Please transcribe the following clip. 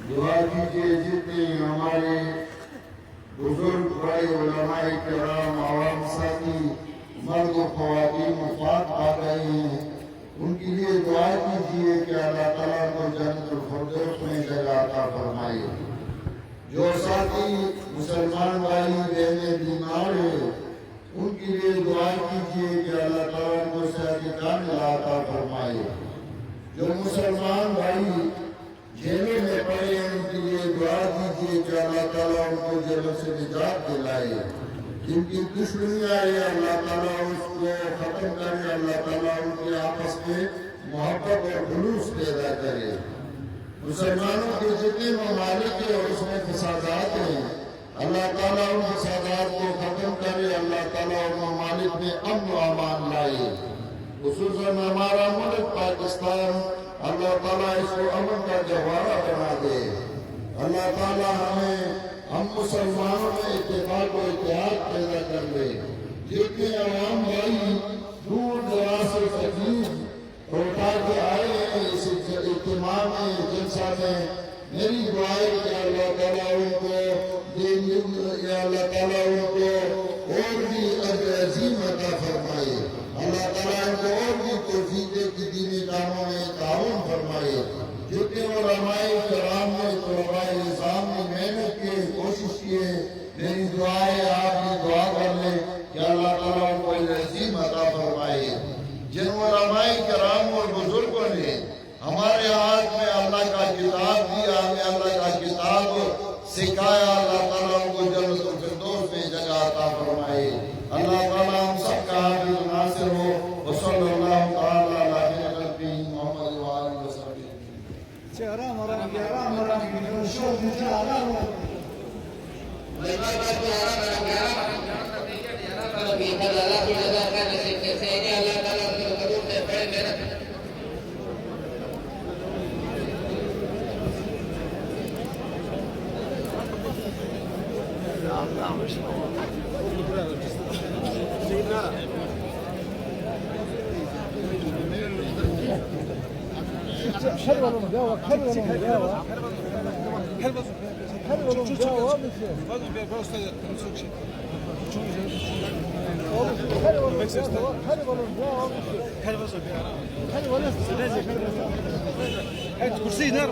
دعا کیجیے جتنے ہمارے بزرگ بڑے علماء کرام عوام ساتھی مرد و خواتین وفات پا گئے ہیں، ان کے لیے دعا کیجیے کہ اللہ تعالیٰ کو جنت الفردوس میں جگہ عطا فرمائے۔ جو ساتھی مسلمان بھائی بہنیں بیمار ہیں ان کے لیے دعا کیجیے کہ اللہ تعالیٰ کو صحت کاملہ عطا فرمائے۔ جو مسلمان بھائی جیلوں میں پڑے ہیں ان کے لیے دعا کیجیے کہ اللہ تعالیٰ ان کو جیلوں سے نجات دلائے۔ جن کی دشمنیاں ہیں اللہ تعالیٰ اس کو ختم کرے، اللہ تعالیٰ ان کے آپس میں محبت اور خلوص پیدا کرے۔ مسلمانوں کے جتنے ممالک ہیں اور اس میں فسادات ہیں اللہ تعالیٰ ان فسادات کو ختم کرے، اللہ تعالیٰ ان ممالک میں امن و امان لائے۔ خصوصاً ہمارا ملک پاکستان اللہ تعالیٰ اس کو امن کا گہوارہ بنا دے۔ اللہ تعالیٰ ہم مسلمانوں میں اتفاق و اتحاد پیدا کر دے۔ جتنے عوام بھائی دور دراز سے تکلیف اٹھا کے آئے ہیں اس اجتماع میں جلسہ میں، میری دعا ہے کہ اللہ تعالیٰ ان کو اور بھی اجر عظیم عطا فرمائے۔ اللہ تعالیٰ ان کو اور بھی توفیق دے کہ دینی کاموں میں تعاون فرمائے۔ جتنے علماء کرام نے طلباء نظام نے محنت کی کوشش کی ہے، میری دعا ہے آپ بھی دعا کر لیں کہ اللہ تعالیٰ ان کو اجر عظیم عطا فرمائے۔ جن علماء کرام اور بزرگوں نے ہمارے ہاتھ میں اللہ کا کتاب دیا، ہمیں اللہ کا کتاب سکھایا، اللہ تعالیٰ ان کو جنت الفردوس میں جگہ عطا فرمائے۔ اللہ تعالیٰ ہم سب کا حافظ ناصر ہو۔ وصلی اللہ تعالیٰ علیہ وسلم محمد وآلہ وسلم۔ كرسي نار